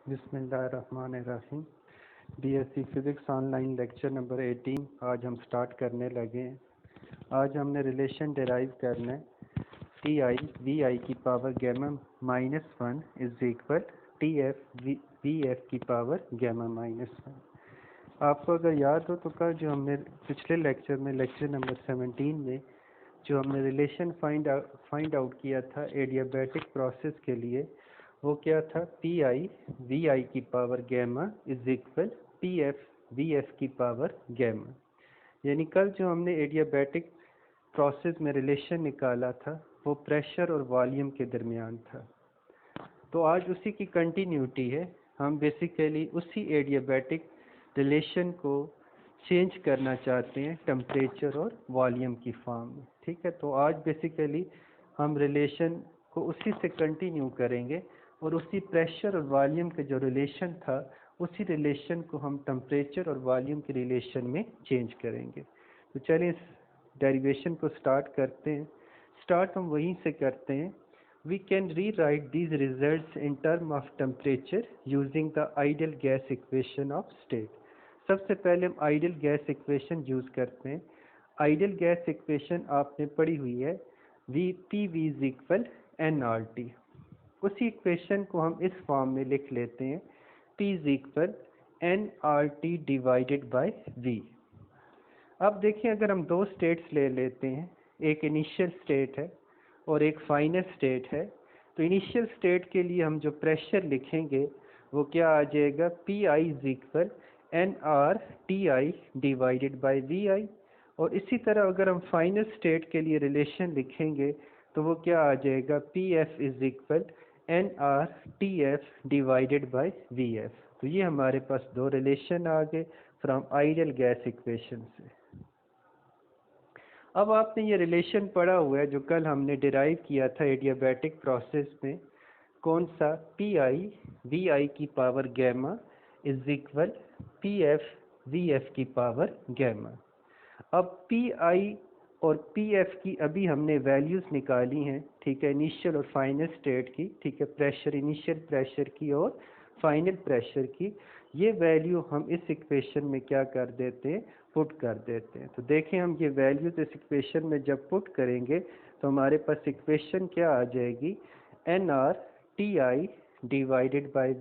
बिस्मिल्लाहिर्रहमानिर्रहीम। BSc physics online lecture number 18 आज हम स्टार्ट करने लगे हैं। आज हमने रिलेशन डिराइव करना है टी आई वी आई की power gamma -1 is equal T F V F की पावर गैमा -1। आपको अगर याद हो तो कल जो हमने पिछले लेक्चर में लेक्चर नंबर 17 में जो हमने रिलेशन फाइंड आउट किया था एडियाबैटिक प्रोसेस के लिए, वो क्या था, पी आई वी आई की power gamma is equal P F V F की पावर गैमा। यानी कल जो हमने एडियाबैटिक प्रोसेस में रिलेशन निकाला था वो प्रेशर और वॉल्यूम के दरमियान था। तो आज उसी की कंटिन्यूटी है। हम बेसिकली उसी एडियाबैटिक रिलेशन को चेंज करना चाहते हैं टेम्परेचर और वॉल्यूम की फॉर्म में। ठीक है, तो आज बेसिकली हम रिलेशन को उसी से कंटिन्यू करेंगे और उसी प्रेशर और वॉल्यूम का जो रिलेशन था उसी रिलेशन को हम टेम्परेचर और वॉल्यूम के रिलेशन में चेंज करेंगे। तो चलिए इस डेरिवेशन को स्टार्ट करते हैं। स्टार्ट हम वहीं से करते हैं। We can rewrite these results in terms of temperature using the ideal gas equation of state. सबसे पहले हम आइडियल गैस इक्वेशन यूज करते हैं। आइडियल गैस इक्वेशन आपने पढ़ी हुई है, V P V is equal N R T. उसी इक्वेशन को हम इस फॉर्म में लिख लेते हैं, P is equal N R T divided by V. अब देखिए, अगर हम दो स्टेट्स ले लेते हैं, एक इनिशियल स्टेट है और एक फाइनल स्टेट है, तो इनिशियल स्टेट के लिए हम जो प्रेशर लिखेंगे वो क्या आ जाएगा, P I is equal N R T I divided by V I. और इसी तरह अगर हम फाइनल स्टेट के लिए रिलेशन लिखेंगे तो वो क्या आ जाएगा, P F is equal N R T F divided by V F. तो ये हमारे पास दो रिलेशन आ गए फ्रॉम आइडियल गैस इक्वेशन से। अब आपने ये रिलेशन पढ़ा हुआ है जो कल हमने डिराइव किया था एडियाबैटिक प्रोसेस में, कौन सा, पी आई वी आई की power gamma is equal P F V F की पावर गैमा। अब पी आई और पी एफ की अभी हमने वैल्यूज़ निकाली हैं, ठीक है, इनिशियल और फाइनल स्टेट की, ठीक है, प्रेशर, इनिशियल प्रेशर की और फाइनल प्रेशर की। ये वैल्यू हम इस इक्वेशन में क्या कर देते हैं, पुट कर देते हैं। तो देखें, हम ये वैल्यूज इस इक्वेशन में जब पुट करेंगे तो हमारे पास इक्वेशन क्या आ जाएगी, N R T I divided by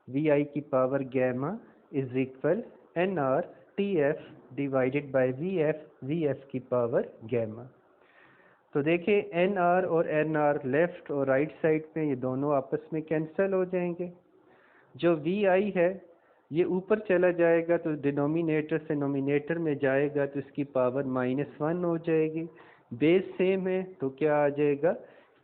V I की power gamma is equal N R T F divided by V F की पावर गैमा। तो देखिए, एन आर और एन आर लेफ्ट और राइट साइड पे ये दोनों आपस में कैंसिल हो जाएंगे। जो वी आई है ये ऊपर चला जाएगा तो डिनोमिनेटर से नोमिनेटर में जाएगा तो इसकी पावर -1 हो जाएगी। बेस सेम है तो क्या आ जाएगा,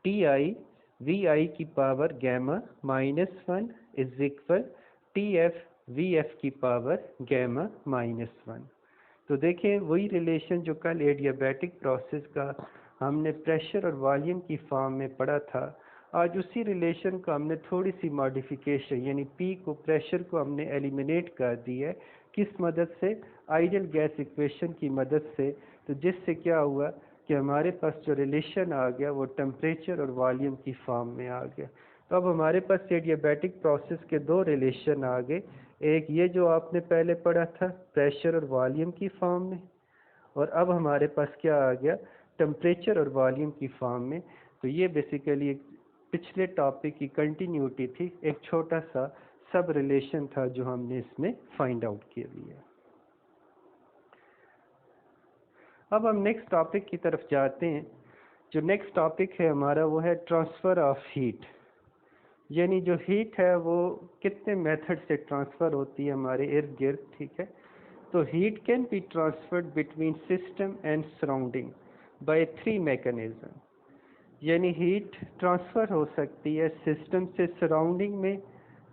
टी आई वी आई की power gamma -1 is equal T F V F की पावर गैमा -1। तो देखें, वही रिलेशन जो कल एडियाबैटिक प्रोसेस का हमने प्रेशर और वॉल्यूम की फॉर्म में पढ़ा था, आज उसी रिलेशन को हमने थोड़ी सी मॉडिफिकेशन, यानी पी को, प्रेशर को हमने एलिमिनेट कर दी है। किस मदद से, आइडियल गैस इक्वेशन की मदद से। तो जिससे क्या हुआ कि हमारे पास जो रिलेशन आ गया वो टेम्परेचर और वॉल्यूम की फॉर्म में आ गया। तो अब हमारे पास एडियाबैटिक प्रोसेस के दो रिलेशन आ गए, एक ये जो आपने पहले पढ़ा था प्रेशर और वॉल्यूम की फॉर्म में, और अब हमारे पास क्या आ गया, टेम्परेचर और वॉल्यूम की फॉर्म में। तो ये बेसिकली पिछले टॉपिक की कंटिन्यूटी थी, एक छोटा सा सब रिलेशन था जो हमने इसमें फाइंड आउट किया लिया। अब हम नेक्स्ट टॉपिक की तरफ जाते हैं। जो नेक्स्ट टॉपिक है हमारा वो है ट्रांसफ़र ऑफ हीट। यानी जो हीट है वो कितने मेथड से ट्रांसफ़र होती है हमारे इर्द गिर्द, ठीक है। तो heat can be transferred between system and surrounding by 3 mechanism. यानी हीट ट्रांसफ़र हो सकती है सिस्टम से सराउंडिंग में,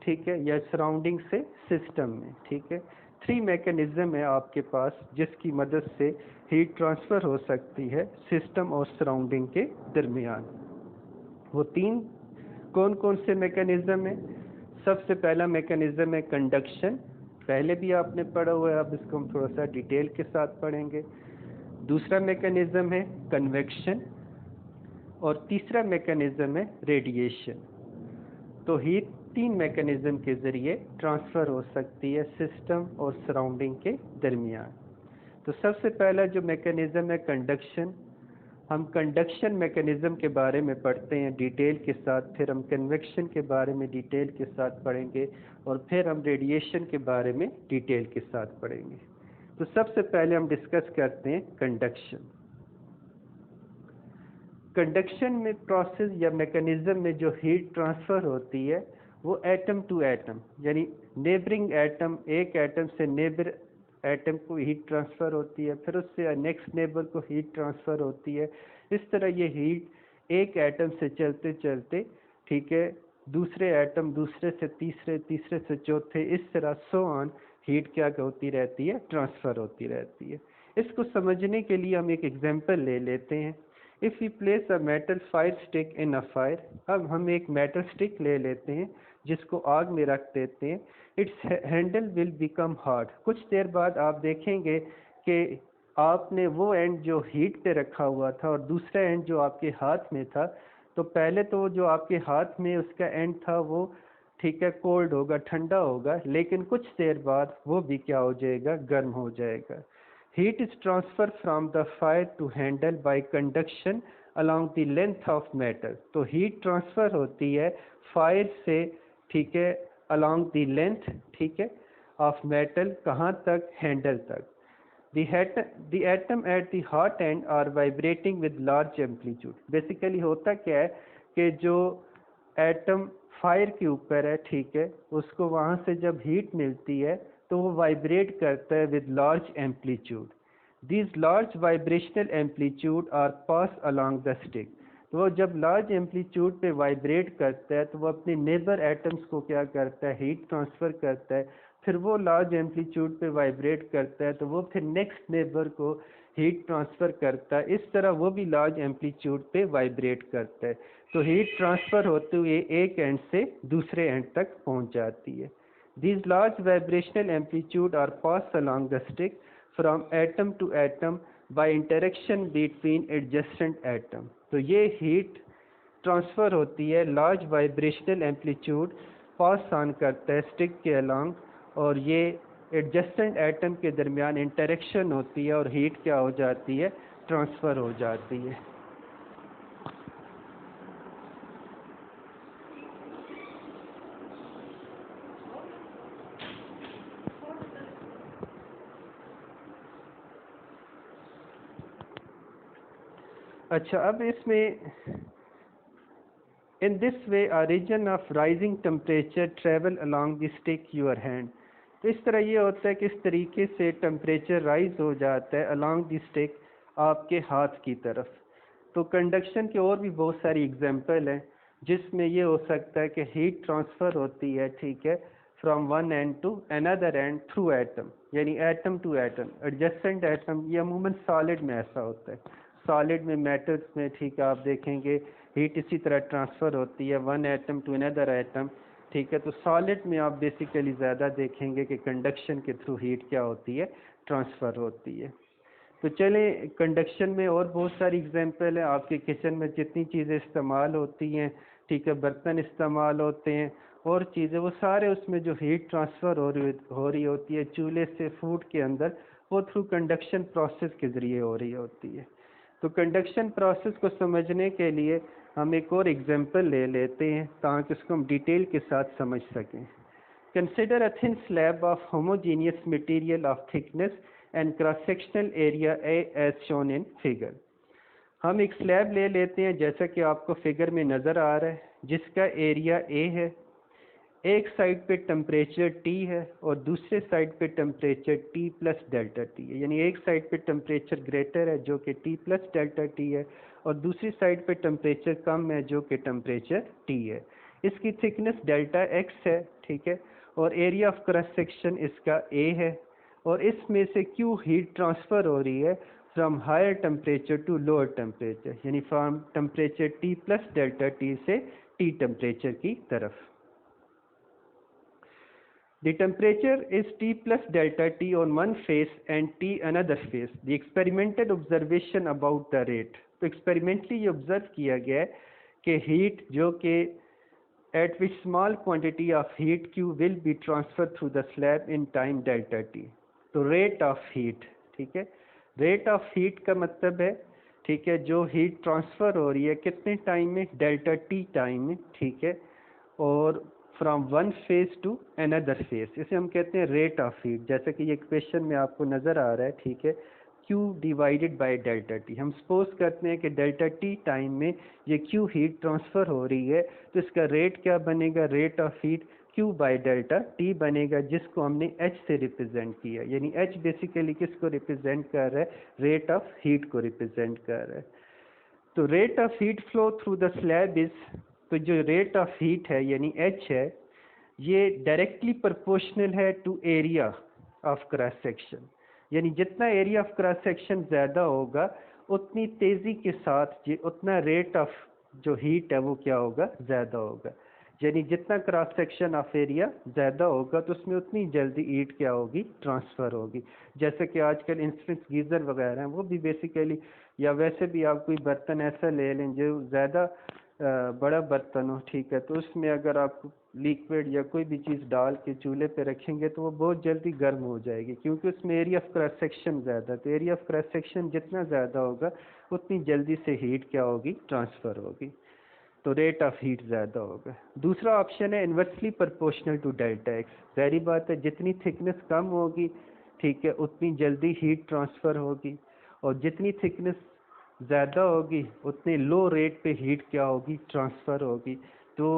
ठीक है, या सराउंडिंग से सिस्टम में, ठीक है। 3 मैकेनिज्म है आपके पास जिसकी मदद से हीट ट्रांसफ़र हो सकती है सिस्टम और सराउंडिंग के दरमियान। वो 3 कौन कौन से मैकेनिज्म है? सबसे पहला मैकेनिज्म है कंडक्शन, पहले भी आपने पढ़ा हुआ है, अब इसको हम थोड़ा सा डिटेल के साथ पढ़ेंगे। दूसरा मैकेनिज्म है कन्वेक्शन और तीसरा मैकेनिज्म है रेडिएशन। तो हीट तीन मैकेनिज्म के ज़रिए ट्रांसफ़र हो सकती है सिस्टम और सराउंडिंग के दरमियान। तो सबसे पहला जो मैकेनिज्म है कंडक्शन। हम कंडक्शन मैकेनिज्म के बारे में पढ़ते हैं डिटेल के साथ, फिर हम कन्वेक्शन के बारे में डिटेल के साथ पढ़ेंगे और फिर हम रेडिएशन के बारे में डिटेल के साथ पढ़ेंगे। तो सबसे पहले हम डिस्कस करते हैं कंडक्शन। कंडक्शन में प्रोसेस या मैकेनिज्म में जो हीट ट्रांसफ़र होती है वो एटम टू एटम, यानी नेबरिंग एटम, एक एटम से नेबर एटम को हीट ट्रांसफ़र होती है, फिर उससे नेक्स्ट नेबर को हीट ट्रांसफ़र होती है। इस तरह ये हीट एक एटम से चलते चलते, ठीक है, दूसरे एटम, दूसरे से तीसरे, तीसरे से चौथे, इस तरह सो ऑन हीट क्या होती रहती है, ट्रांसफ़र होती रहती है। इसको समझने के लिए हम एक एग्जांपल ले लेते हैं। If we place a metal fire stick in a fire, अब हम एक मेटल स्टिक ले लेते हैं जिसको आग में रख देते हैं। It's handle will become hard. कुछ देर बाद आप देखेंगे कि आपने वो एंड जो हीट पे रखा हुआ था और दूसरा एंड जो आपके हाथ में था, तो पहले तो जो आपके हाथ में उसका एंड था वो, ठीक है, कोल्ड होगा, ठंडा होगा, लेकिन कुछ देर बाद वो भी क्या हो जाएगा, गर्म हो जाएगा। Heat is transferred from the fire to handle by conduction along the length of metal। तो हीट ट्रांसफ़र होती है फायर से, ठीक है, along the length, ठीक है, of metal, कहाँ तक, हैंडल तक। The atom at the hot end are vibrating with large amplitude। Basically होता क्या है कि जो एटम फायर के ऊपर है, ठीक है, उसको वहाँ से जब हीट मिलती है तो वो वाइब्रेट करता है with large amplitude. These large vibrational amplitude are pass along the stick. तो वो जब लार्ज एम्पलीट्यूड पे वाइब्रेट करता है तो वो अपने नेबर एटम्स को क्या करता है, हीट ट्रांसफ़र करता है। फिर वो लार्ज एम्पलीट्यूड पे वाइब्रेट करता है तो वो फिर नेक्स्ट नेबर को हीट ट्रांसफ़र करता है। इस तरह वो भी लार्ज एम्पलीट्यूड पे वाइब्रेट करता है। तो हीट ट्रांसफ़र होते हुए एक एंड से दूसरे एंड तक पहुंच जाती है। These large vibrational amplitude are passed along the stick from atom to atom by interaction between adjacent atom। तो ये हीट ट्रांसफ़र होती है, large vibrational amplitude pass on करता है स्टिक के अलॉन्ग, और ये एडजस्टेंट एटम के दरमियान इंटरेक्शन होती है और हीट क्या हो जाती है, ट्रांसफ़र हो जाती है। अच्छा, अब इसमें in this way a region of rising temperature travel along the stick your hand। तो इस तरह ये होता है कि इस तरीके से टेम्परेचर राइज हो जाता है अलॉन्ग द स्टिक, आपके हाथ की तरफ। तो कंडक्शन के और भी बहुत सारी एग्जांपल हैं जिसमें ये हो सकता है कि हीट ट्रांसफ़र होती है, ठीक है, from one end to another end through atom, यानी atom to atom, adjacent atom. ये अमूमन सॉलिड में ऐसा होता है, सॉलिड में, मेटल्स में, ठीक है, आप देखेंगे हीट इसी तरह ट्रांसफ़र होती है one atom to another atom, ठीक है। तो सॉलिड में आप बेसिकली ज़्यादा देखेंगे कि कंडक्शन के थ्रू हीट क्या होती है, ट्रांसफ़र होती है। तो चलें, कंडक्शन में और बहुत सारी एग्जांपल है। आपके किचन में जितनी चीज़ें इस्तेमाल होती हैं, ठीक है, बर्तन इस्तेमाल होते हैं और चीज़ें, वो सारे उसमें जो हीट ट्रांसफ़र हो रही होती है चूल्हे से फूड के अंदर, वो थ्रू कंडक्शन प्रोसेस के ज़रिए हो रही होती है। तो कंडक्शन प्रोसेस को समझने के लिए हम एक और एग्जांपल ले लेते हैं ताकि उसको हम डिटेल के साथ समझ सकें। Consider a thin slab of homogeneous material of thickness and cross sectional area A as shown in figure. हम एक स्लैब ले लेते हैं जैसा कि आपको फिगर में नज़र आ रहा है, जिसका एरिया ए है। एक साइड पे टेम्परेचर T है और दूसरे साइड पे temperature T plus delta T है, यानी एक साइड पे टेम्परेचर ग्रेटर है जो कि T प्लस डेल्टा T है और दूसरी साइड पे टेम्परेचर कम है जो कि टेम्परेचर T है। इसकी थिकनेस डेल्टा X है, ठीक है, और एरिया ऑफ क्रॉस सेक्शन इसका A है। और इसमें से क्यों हीट ट्रांसफ़र हो रही है from higher temperature to lower temperature, यानी from temperature T plus delta T से T टेम्परेचर की तरफ। The temperature is T plus delta T on one face and T another face। The experimental observation about the rate। तो experimentally ये observe किया गया है कि हीट जो कि at which small quantity of heat Q will be transferred through the slab in time delta T। तो rate of heat, ठीक है, रेट ऑफ हीट का मतलब है, ठीक है, जो हीट ट्रांसफ़र हो रही है कितने टाइम में, डेल्टा टी टाइम में, ठीक है, और from one phase two another phase, इसे हम कहते हैं रेट ऑफ हीट। जैसे कि ये क्वेश्चन में आपको नज़र आ रहा है, ठीक है, Q divided by delta T. हम सपोज करते हैं कि डेल्टा टी टाइम में ये Q हीट ट्रांसफ़र हो रही है, तो इसका रेट क्या बनेगा, rate of heat Q by delta T बनेगा, जिसको हमने H से रिप्रेजेंट किया। यानी H बेसिकली किसको रिप्रेजेंट कर रहा है, रेट ऑफ हीट को रिप्रेजेंट कर रहा है। तो rate of heat flow through the slab is, तो जो रेट ऑफ हीट है यानी H है, ये डायरेक्टली प्रोपोर्शनल है to area of cross section. यानी जितना एरिया ऑफ क्रॉस सेक्शन ज़्यादा होगा, उतनी तेज़ी के साथ उतना रेट ऑफ जो हीट है वो क्या होगा, ज़्यादा होगा। यानी जितना क्रॉस सेक्शन ऑफ एरिया ज़्यादा होगा तो उसमें उतनी जल्दी हीट क्या होगी, ट्रांसफ़र होगी। जैसे कि आजकल इंस्टेंट गीज़र वगैरह हैं, वो भी बेसिकली, या वैसे भी आप कोई बर्तन ऐसा ले लें जो ज़्यादा बड़ा बर्तन हो, ठीक है, तो उसमें अगर आप लिक्विड या कोई भी चीज़ डाल के चूल्हे पे रखेंगे तो वो बहुत जल्दी गर्म हो जाएगी, क्योंकि उसमें एरिया ऑफ क्रॉस सेक्शन ज़्यादा, तो एरिया ऑफ क्रॉस सेक्शन जितना ज़्यादा होगा उतनी जल्दी से हीट क्या होगी, ट्रांसफ़र होगी, तो रेट ऑफ हीट ज़्यादा होगा। दूसरा ऑप्शन है inversely proportional to delta X. जाहिर बात है, जितनी थिकनेस कम होगी, ठीक है, उतनी जल्दी हीट ट्रांसफ़र होगी, और जितनी थिकनेस ज़्यादा होगी उतने लो रेट पे हीट क्या होगी, ट्रांसफ़र होगी। तो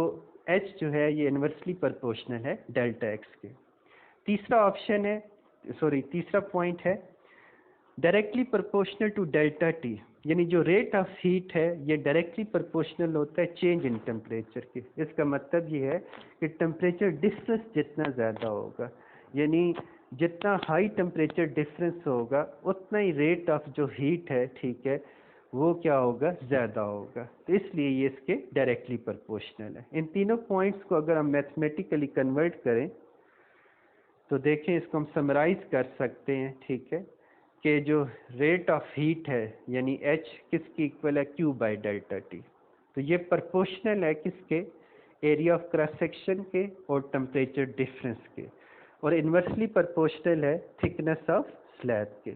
H जो है ये इन्वर्सली प्रोपोर्शनल है डेल्टा एक्स के। तीसरा ऑप्शन है, तीसरा पॉइंट है directly proportional to delta T. यानी जो रेट ऑफ हीट है ये डायरेक्टली प्रोपोर्शनल होता है चेंज इन टेम्परेचर के। इसका मतलब ये है कि टेम्परेचर डिफरेंस जितना ज़्यादा होगा, यानी जितना हाई टेम्परेचर डिफरेंस होगा उतना ही रेट ऑफ जो हीट है, ठीक है, वो क्या होगा, ज़्यादा होगा। तो इसलिए ये इसके डायरेक्टली प्रोपोर्शनल है। इन तीनों पॉइंट्स को अगर हम मैथमेटिकली कन्वर्ट करें तो देखें, इसको हम समराइज कर सकते हैं, ठीक है, कि जो रेट ऑफ हीट है यानी H किसकी इक्वल है, Q बाई डेल्टा टी। तो ये प्रोपोर्शनल है किसके, एरिया ऑफ क्रॉस सेक्शन के और टेम्परेचर डिफरेंस के, और इन्वर्सली प्रोपोर्शनल है थिकनेस ऑफ स्लैब के।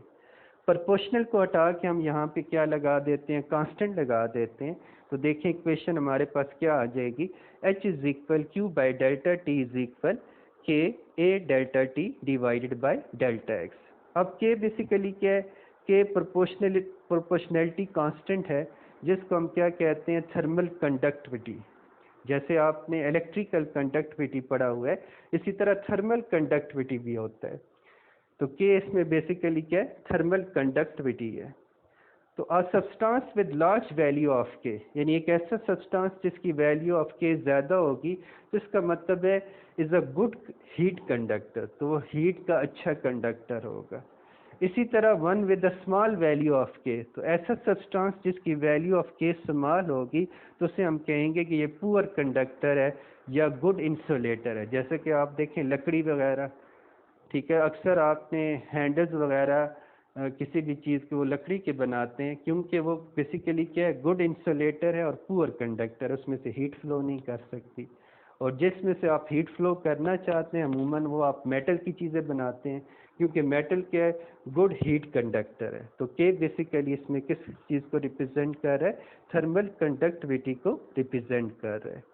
प्रोपोर्शनल को हटा के हम यहाँ पे क्या लगा देते हैं, कांस्टेंट लगा देते हैं, तो देखें इक्वेशन हमारे पास क्या आ जाएगी, H is equal Q by delta T is equal K A delta T divided by delta x. अब K बेसिकली क्या है, K प्रोपोर्शनैलिटी कांस्टेंट है, जिसको हम क्या कहते हैं, थर्मल कंडक्टिविटी। जैसे आपने इलेक्ट्रिकल कंडक्टिविटी पढ़ा हुआ है, इसी तरह थर्मल कंडक्टिविटी भी होता है। तो K इसमें बेसिकली क्या है, थर्मल कंडक्टिविटी है। तो a substance with large value of K, यानी एक ऐसा सब्सटेंस जिसकी वैल्यू ऑफ K ज़्यादा होगी, तो इसका मतलब है is a good heat conductor, तो वो हीट का अच्छा कंडक्टर होगा। इसी तरह one with a small value of K, तो ऐसा सब्सटेंस जिसकी वैल्यू ऑफ K स्मॉल होगी तो उसे हम कहेंगे कि ये पुअर कंडक्टर है या गुड इंसुलेटर है। जैसे कि आप देखें लकड़ी वगैरह, ठीक है, अक्सर आपने हैंडल्स वगैरह किसी भी चीज़ के वो लकड़ी के बनाते हैं, क्योंकि वो बेसिकली क्या है, गुड इंसुलेटर है और पुअर कंडक्टर है, उसमें से हीट फ्लो नहीं कर सकती। और जिसमें से आप हीट फ्लो करना चाहते हैं अमूमन वो आप मेटल की चीज़ें बनाते हैं, क्योंकि मेटल क्या है, गुड हीट कंडक्टर है। तो के बेसिकली इसमें किस चीज़ को रिप्रेजेंट कर रहा है, थर्मल कंडक्टिविटी को रिप्रेजेंट कर रहा है।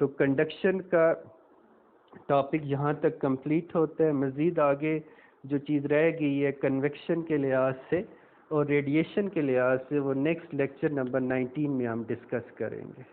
तो कंडक्शन का टॉपिक यहाँ तक कंप्लीट होता है। मज़ीद आगे जो चीज़ रह गई है कन्वेक्शन के लिहाज से और रेडिएशन के लिहाज से, वो नेक्स्ट लेक्चर नंबर 19 में हम डिस्कस करेंगे।